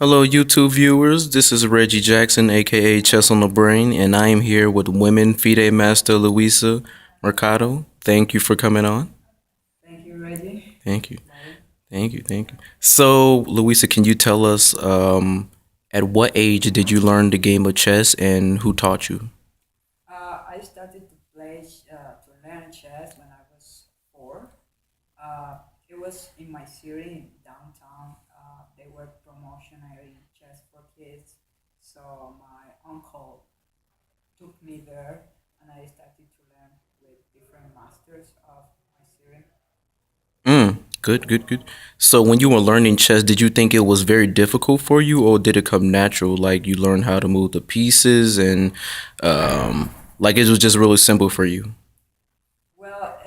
Hello, YouTube viewers. This is Reggie Jackson, aka Chess on the Brain, and I am here with Women FIDE Master Luisa Mercado. Thank you for coming on. Thank you, Reggie. Thank you, Bye. thank you. So, Luisa, can you tell us at what age did you learn the game of chess and who taught you? I started to to learn chess when I was 4. Uh, it was in my city downtown. They were promotionary chess for kids. So my uncle took me there and I started to learn with different masters of my city. Good. So, when you were learning chess, did you think it was very difficult for you, or did it come natural? Like you learned how to move the pieces, and like it was just really simple for you. Well,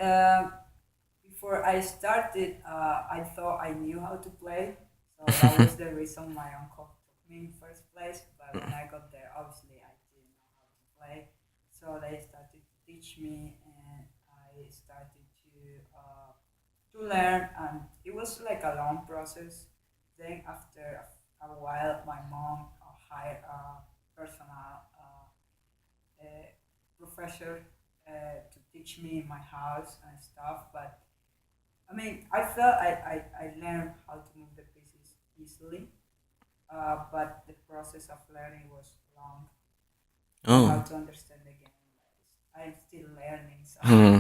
before I started, I thought I knew how to play. So that was the reason my uncle took me in first place. But when I got there, obviously I didn't know how to play. So they started to teach me, and I started to learn. And it was like a long process. Then after a while, my mom hired a personal uh, professor to teach me in my house and stuff. But I mean, I felt I learned how to move the pieces easily, but the process of learning was long and how Oh, to understand the game. I'm still learning, so. hmm.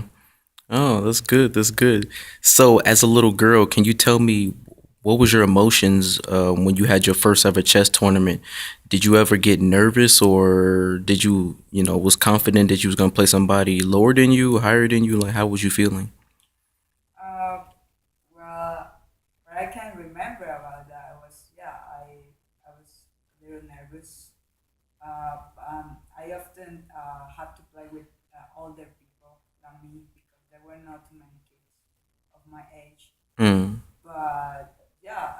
Oh, that's good. That's good. So, as a little girl, can you tell me what was your emotions when you had your first ever chess tournament? Did you ever get nervous, or did you was confident that you was gonna play somebody lower than you, higher than you? Like, how was you feeling? Uh, well, what I can remember about that was, yeah, I was a little nervous. I often had to play with older people than me because there were not too many kids of my age. Mm. But yeah,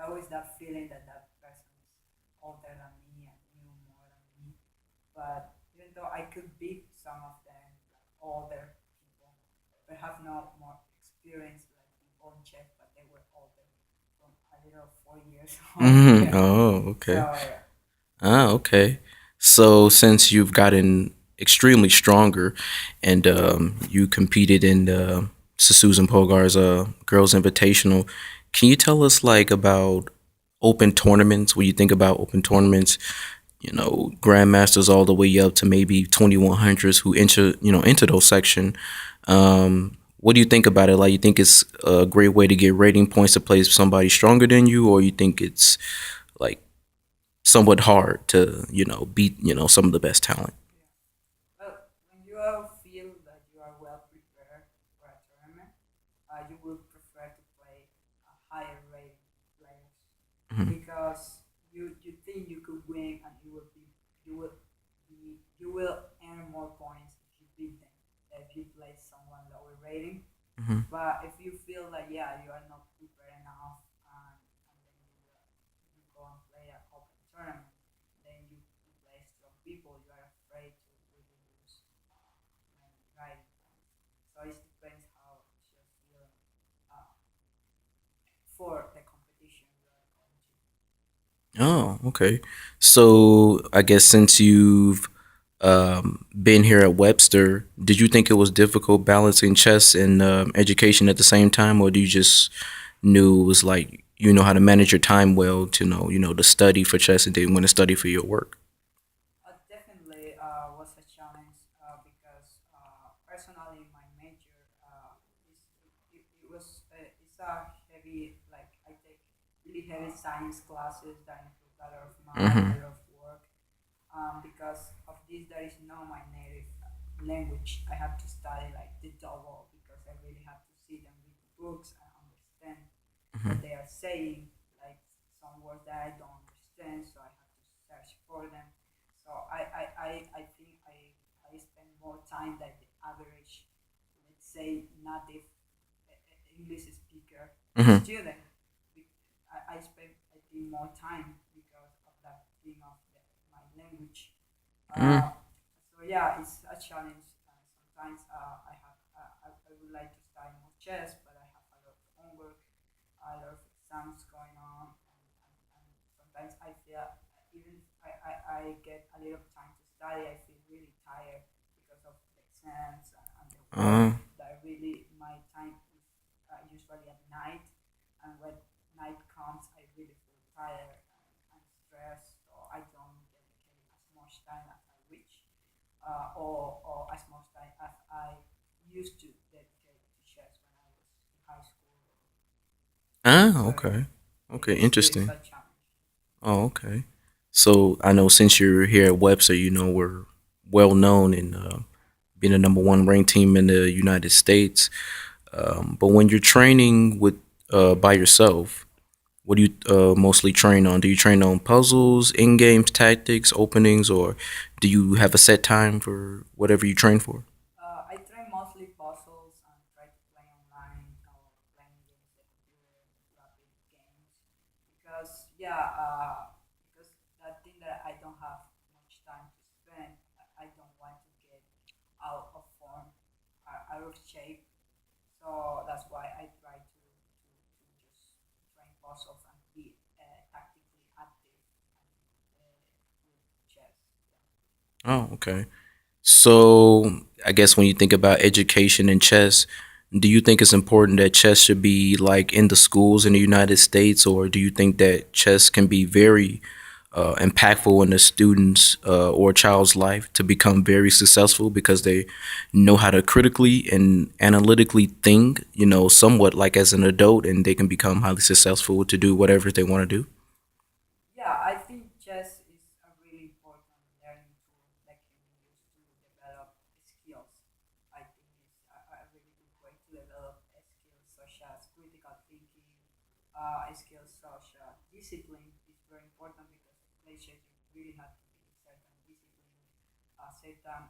always that feeling that that person is older than me and knew more than me. But even though I could beat some of them, like older people, but have no more experience like people in chess, but they were older, from a little 4 years Mm. older. Oh, So okay. yeah. Ah, okay. So since you've gotten extremely stronger, and you competed in Susan Pogar's Girls Invitational, can you tell us like about open tournaments? When you think about open tournaments, grandmasters all the way up to maybe 2100s who enter those section. What do you think about it? Like, you think it's a great way to get rating points to play somebody stronger than you, or you think it's like somewhat hard to beat some of the best talent. Yeah. Well, when you feel that you are well prepared for a tournament, you will prefer to play a higher rated players Mhm. because you think you could win and you will earn more points if you beat them than if you play someone lower rating. Mhm. But if you feel that yeah you are not prepared enough and then you go and play an open tournament, then you play strong people, you are afraid to really lose when riding points. So it depends how you're feeling uh, for the competition you are going to. Oh, okay. So I guess since you've been here at Webster, did you think it was difficult balancing chess and education at the same time, or do you just knew it was like you know how to manage your time well to know to study for chess and then when to study for your work? Definitely was a challenge because personally my major it was it's a heavy like I take really heavy science classes that include a lot of math, a Mm-hmm. lot of work. Because of this, there is no my native language. I have to study like the double because I really have to see them with the books and understand what they are saying. Like some words that I don't understand, so I have to search for them. So I think I spend more time than the average, let's say, native English speaker Mm-hmm. student. I spend I think more time because of that thing of my language. Mm-hmm. So yeah, it's a challenge. Sometimes I would like to study more chess, but I have a lot of homework, a lot of exams going on, yeah, even I get a little time to study, I feel really tired because of the exams and the work. Uh, That really my time is usually at night, and when night comes, I really feel tired and stressed, so I don't dedicate as much time as I wish, or as much time as I used to dedicate to chess when I was in high school. So yeah, okay. Okay, it is interesting. a challenge. Oh, okay. So I know since you're here at Webster, you know we're well known in being a number one ranked team in the United States. But when you're training with by yourself, what do you mostly train on? Do you train on puzzles, in games, tactics, openings, or do you have a set time for whatever you train for? I try mostly puzzles and try to play online or playing games like computer, rapid games. Because yeah, because that thing that I don't have much time to spend, I don't want to get out of form, out of shape. So that's why I try to just train puzzles and be tactically active with chess. Yeah. Oh, okay. So I guess when you think about education in chess, do you think it's important that chess should be like in the schools in the United States, or do you think that chess can be very impactful in a student's or child's life to become very successful because they know how to critically and analytically think, you know, somewhat like as an adult, and they can become highly successful to do whatever they want to do? Yeah, I think chess is a really important learning tool that can be used to develop skills. I think it's a really good way to develop skills such as critical thinking, skills such as discipline is very important because to play chess you really have to be certain discipline, certain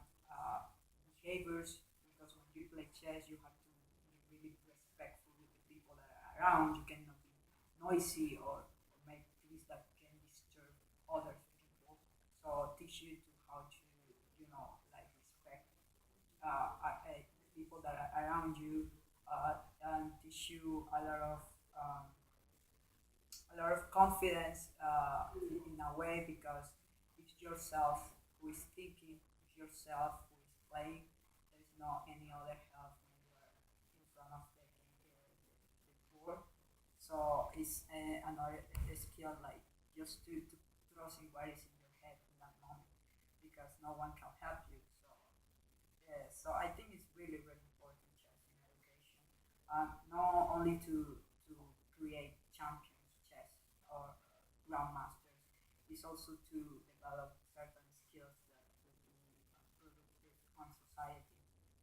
behaviors. Because when you play chess, you have to be really respectful with the people that are around. You cannot be noisy or make things that can disturb other people. So teach you to how to like respect the people that are around you, and teach you um, a lot of confidence in a way because it's yourself who is thinking, it's yourself who is playing. There is no any other help when you are in front of the board. So it's another skill like just to trust in what is in your head in that moment because no one can help you. So yeah, so I think it's really really important chess in education, not only to create champions chess or grandmasters, it's also to develop certain skills that will be productive on society.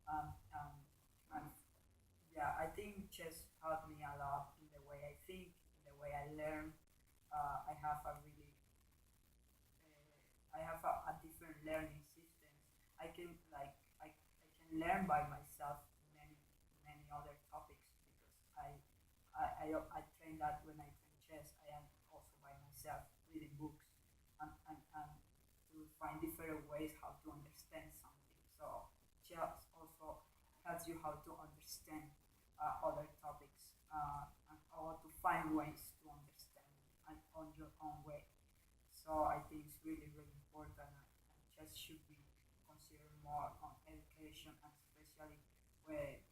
And yeah, I think chess taught me a lot in the way I think, in the way I learn. I have a really I have a different learning system. I can I can learn by myself many other topics because I train that when I train chess. I am also by myself reading books and to find different ways how to understand something. So chess also helps you how to understand other topics and how to find ways to understand and on your own way. So I think it's really, really important and chess should be considered more on education and especially where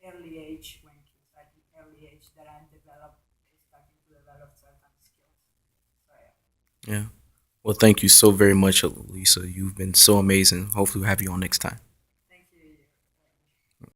early age when kids are in early age that are starting to develop certain skills. So yeah. Yeah. Well, thank you so very much, Lisa. You've been so amazing. Hopefully, we'll have you on next time.